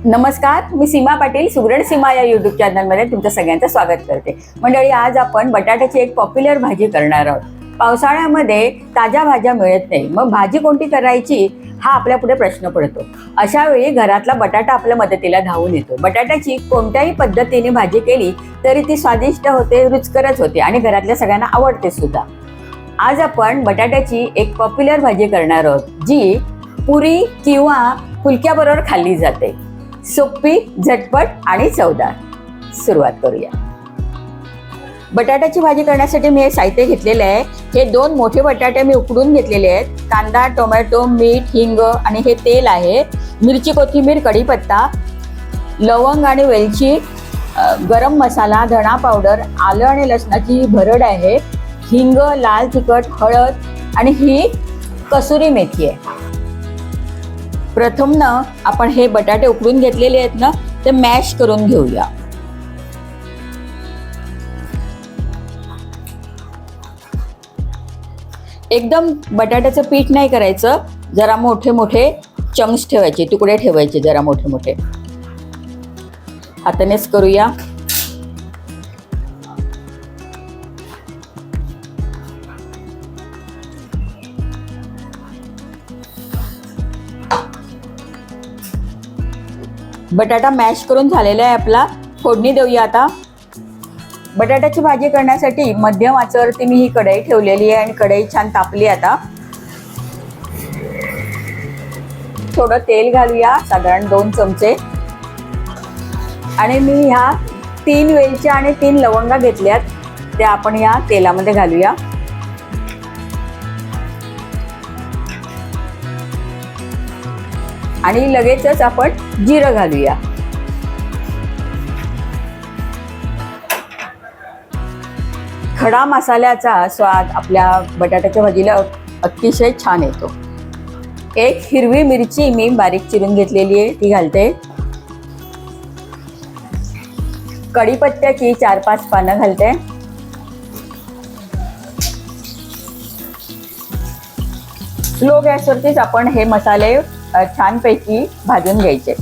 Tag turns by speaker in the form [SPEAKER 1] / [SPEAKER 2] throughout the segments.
[SPEAKER 1] नमस्कार, मी सीमा पाटील सुगरण सीमा या यूट्यूब चॅनलमध्ये तुमचं सगळ्यांचं स्वागत करते. मंडळी, आज आपण बटाट्याची एक पॉप्युलर भाजी करणार आहोत. पावसाळ्यामध्ये ताज्या भाज्या मिळत नाही, मग भाजी कोणती करायची हा आपल्या पुढे प्रश्न पडतो. अशा वेळी घरातला बटाटा आपल्या मदतीला धावून येतो. बटाट्याची कोणत्याही पद्धतीने भाजी केली तरी ती स्वादिष्ट होते, रुचकरच होते आणि घरातल्या सगळ्यांना आवडते सुद्धा. आज आपण बटाट्याची एक पॉप्युलर भाजी करणार आहोत, जी पुरी किंवा फुलक्याबरोबर खाल्ली जाते. सोपी, झटपट आणि चवदार. सुरुवात करूया. बटाट्याची भाजी करण्यासाठी मी हे साहित्य घेतलेले आहे. हे 2 मोठे बटाटे मी उकडून घेतलेले आहेत. कांदा, टोमॅटो, मीठ, हिंग आणि हे तेल आहे. मिरची, कोथिंबीर, कढीपत्ता, लवंग आणि वेलची, गरम मसाला, धणा पावडर, आलं आणि लसणाची भरड आहे, हिंग, लाल तिखट, हळद आणि ही कसुरी मेथी आहे. प्रथम ना आपण हे बटाटे उकडून घेतलेले आहेत ना, ते मॅश करून घेऊया. एकदम बटाट्याचं पीठ नाही करायचं, जरा मोठे मोठे चंक्स ठेवायचे, तुकडे ठेवायचे जरा मोठे मोठे. हातानेच करूया. बटाटा मॅश करून झालेला आहे आपला. फोडणी देऊया आता. बटाट्याची भाजी करण्यासाठी मध्यम आचेवरती मी ही कढई ठेवलेली आहे आणि कढई छान तापली. आता थोडं तेल घालूया, साधारण 2 चमचे. आणि मी ह्या 3 वेलच्या आणि 3 लवंगा घेतल्यात, त्या आपण या तेलामध्ये घालूया. आणि लगेचच आपण जिरं घालूया. खडा मसाल्याचा स्वाद आपल्या बटाट्याच्या भाजीला अतिशय छान येतो. 1 हिरवी मिरची मी बारीक चिरून घेतलेली आहे, ती घालते. कढीपत्त्याची 4-5 पानं घालते. स्लो गॅसवरतीच आपण हे मसाले छानपैकी भाजून घ्यायचे.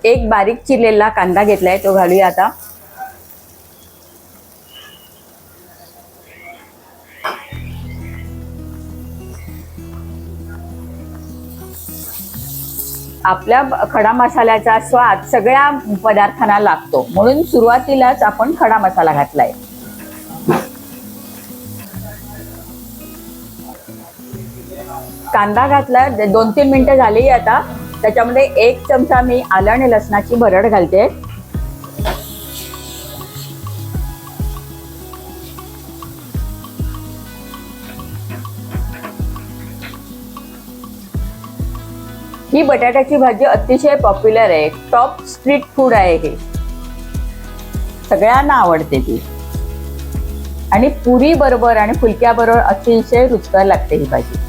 [SPEAKER 1] 1 बारीक चिरलेला कांदा घेतलाय, तो घालूया आता. आपल्या खडा मसाल्याचा स्वाद सगळ्या पदार्थांना लागतो, म्हणून सुरुवातीलाच आपण खडा मसाला घातलाय. कांदा घातला, 2-3 मिनिटं झाली. आता त्याच्यामध्ये 1 चमचा मी आलं आणि लसणाची भरड घालते. ही बटाट्याची भाजी अतिशय पॉप्युलर आहे, टॉप स्ट्रीट फूड आहे. हे सगळ्यांना आवडते ती, आणि पुरी बरोबर आणि फुलक्या बरोबर अतिशय रुचकर लागते ही भाजी.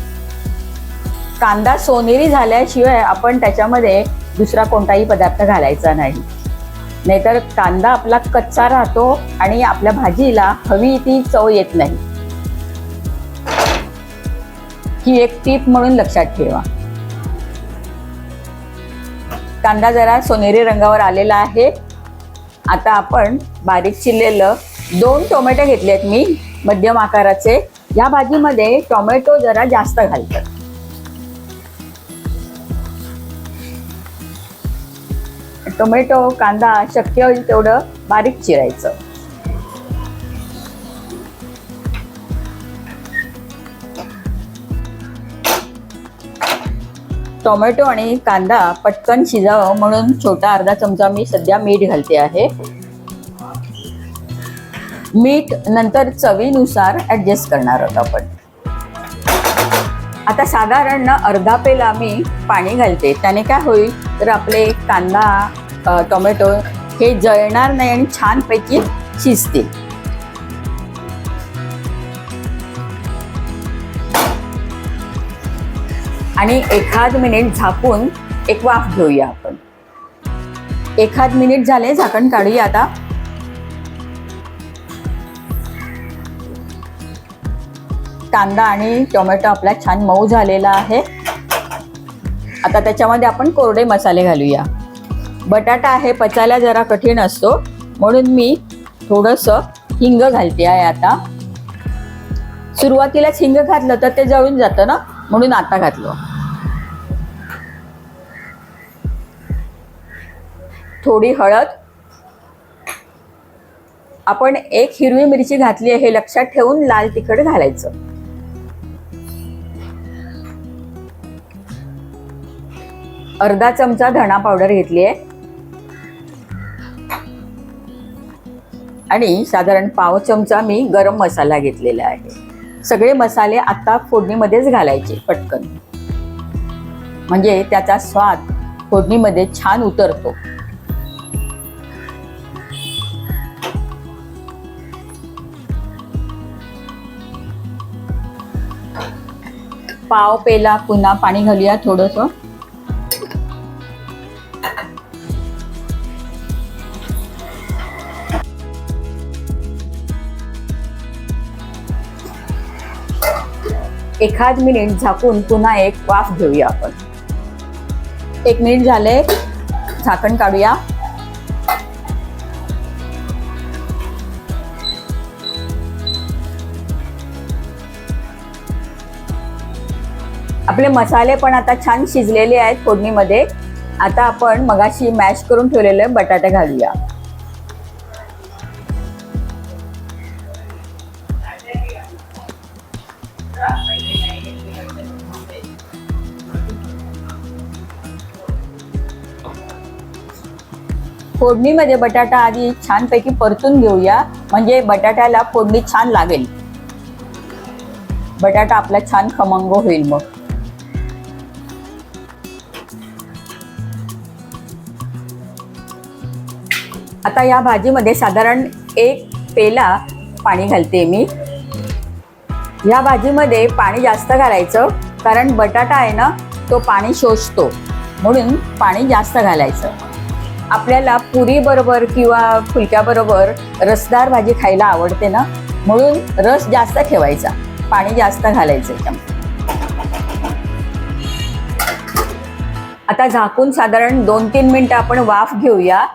[SPEAKER 1] कांदा सोनेरी झाल्याशिवाय आपण त्याच्यामध्ये दुसरा कोणताही पदार्थ घालायचा नाही, नाहीतर कांदा आपला कच्चा राहतो आणि आपल्या भाजीला हवी ती चव येत नाही. ही एक टीप म्हणून लक्षात ठेवा. कांदा जरा सोनेरी रंगावर आलेला आहे. आता आपण बारीक चिरलेलं 2 टोमॅटो घेतले आहेत मी, मध्यम आकाराचे. या भाजीमध्ये टोमॅटो जरा जास्त घालतात. टोमॅटो, कांदा शक्य होईल तेवढं बारीक चिरायचं. टोमॅटो आणि कांदा पटकन शिजावं म्हणून छोटा अर्धा चमचा मी सध्या मीठ घालते आहे. मीठ नंतर चवीनुसार ॲडजस्ट करणार आहोत आपण. आता साधारण अर्धा पेला मी पाणी घालते. त्याने काय होईल तर आपले कांदा, टोमॅटो हे जळणार नाही आणि छानपैकी शिजतील. आणि 1 मिनिट झाकून एक वाफ घेऊया आपण. 1 मिनिट झाले, झाकण काढूया आता. कांदा आणि टोमॅटो आपला छान मऊ झालेला आहे. आता त्याच्यामध्ये आपण कोरडे मसाले घालूया. बटाटा आहे पचायला जरा कठीण असतो, म्हणून मी थोडंसं हिंग घालते आहे. आता सुरुवातीलाच हिंग घातलं तर ते जळून जातं ना, म्हणून आता घातलं. थोडी हळद. आपण 1 हिरवी मिरची घातली आहे, हे लक्षात ठेवून लाल तिखट घालायचं. अर्धा चमचा धणा पावडर घेतली आहे आणि साधारण पाव चमचा मी गरम मसाला घेतलेला आहे. सगळे मसाले आता फोडणीमध्येच घालायचे पटकन, म्हणजे त्याचा स्वाद फोडणीमध्ये छान उतरतो. पाव पेला पुन्हा पाणी घालूया थोडंसं. एखाद मिनिट झाकून पुन्हा एक वाफ घेऊया आपण. 1 मिनिट झाले, झाकण काढूया. आपले मसाले पण आता छान शिजलेले आहेत फोडणीमध्ये. आता आपण मगाशी मॅश करून ठेवलेले बटाटे घालूया. फोडणीमध्ये बटाटा आधी छानपैकी परतून घेऊया, म्हणजे बटाट्याला फोडणी छान लागेल. बटाटा आपला छान खमंग होईल. मग आता या भाजीमध्ये साधारण 1 पेला पाणी घालते मी. या भाजीमध्ये पाणी जास्त घालायचं, कारण बटाटा आहे ना तो पाणी शोषतो, म्हणून पाणी जास्त घालायचं. आपल्याला पुरी बरोबर किंवा फुलक्याबरोबर रसदार भाजी खायला आवडते ना, म्हणून रस जास्त ठेवायचा, पाणी जास्त घालायचं. आता झाकून साधारण 2-3 मिनिटं आपण वाफ घेऊया.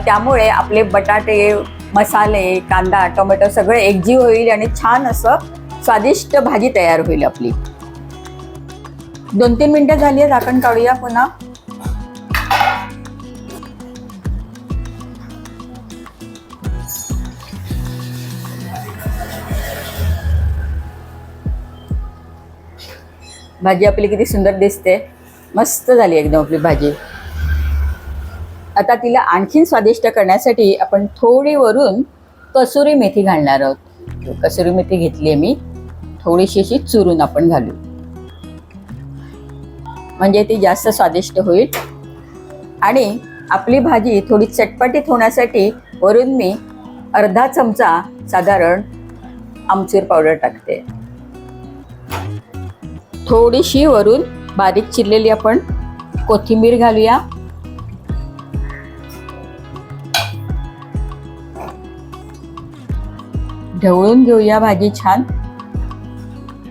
[SPEAKER 1] त्यामुळे आपले बटाटे, मसाले, कांदा, टोमॅटो सगळे एकजीव होईल आणि छान असं स्वादिष्ट भाजी तयार होईल आपली. 2-3 मिनिटं झाली आहे, झाकण काढूया पुन्हा. भाजी आपली किती सुंदर दिसते, मस्त झाली एकदम आपली भाजी. आता तिला आणखीन स्वादिष्ट करण्यासाठी आपण थोडी वरून कसुरी मेथी घालणार आहोत. कसुरी मेथी घेतली आहे मी, थोडीशी अशी चुरून आपण घालू, म्हणजे ती जास्त स्वादिष्ट होईल. आणि आपली भाजी थोडी चटपटीत होण्यासाठी वरून मी अर्धा चमचा साधारण आमचूर पावडर टाकते. थोडीशी वरून बारीक चिरलेली आपण कोथिंबीर घालूया. ढवळून घेऊया भाजी छान,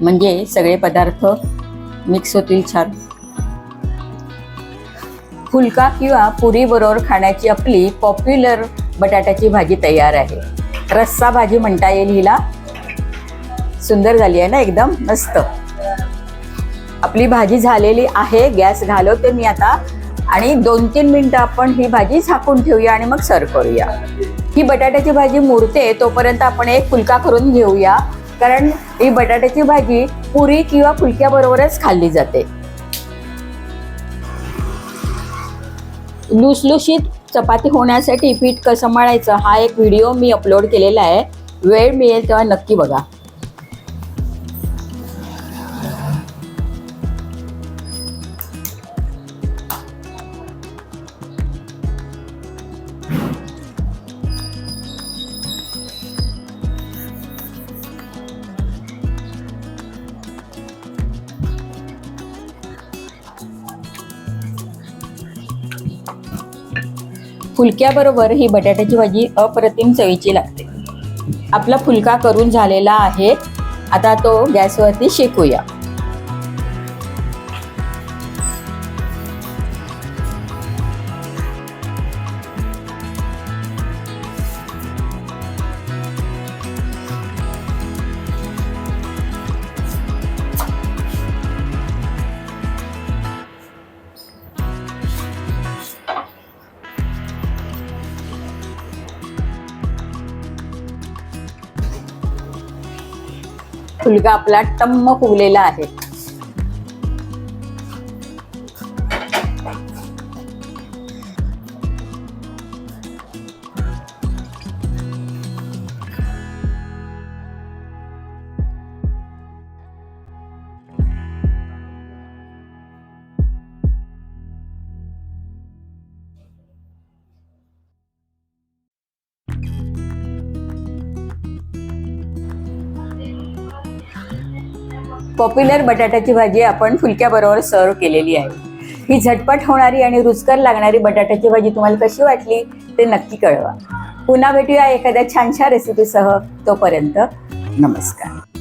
[SPEAKER 1] म्हणजे सगळे पदार्थ मिक्स होतील छान. फुलका किंवा पुरी बरोबर खाण्याची आपली पॉप्युलर बटाट्याची भाजी तयार आहे. रस्सा भाजी म्हणता येईल हिला. सुंदर झाली आहे ना, एकदम मस्त. आपली भाजी झालेली आहे. गॅस घालवते मी आता आणि 2-3 मिनिटं आपण ही भाजी झाकून ठेवूया आणि मग सर्व करूया. ही बटाट्याची भाजी मुरते तोपर्यंत आपण एक फुलका करून घेऊया, कारण ही बटाट्याची भाजी पुरी किंवा फुलक्याबरोबरच खाल्ली जाते. लुसलुशीत चपाती होण्यासाठी पीठ कसं मळायचं हा एक व्हिडिओ मी अपलोड केलेला आहे. वेळ मिळेल तेव्हा नक्की बघा. फुलक्याबरोबर ही बटाट्याची भाजी अप्रतिम चवीची लागते. आपला फुलका करून झालेला आहे. आता तो गॅसवरती शेकूया. फुलका आपला टम्म फुगलेला आहे. पॉप्युलर बटाट्याची भाजी आपण फुलक्याबरोबर सर्व केलेली आहे. ही झटपट होणारी आणि रुचकर लागणारी बटाट्याची भाजी तुम्हाला कशी वाटली ते नक्की कळवा. पुन्हा भेटूया एखाद्या छानशा रेसिपीसह. तोपर्यंत नमस्कार.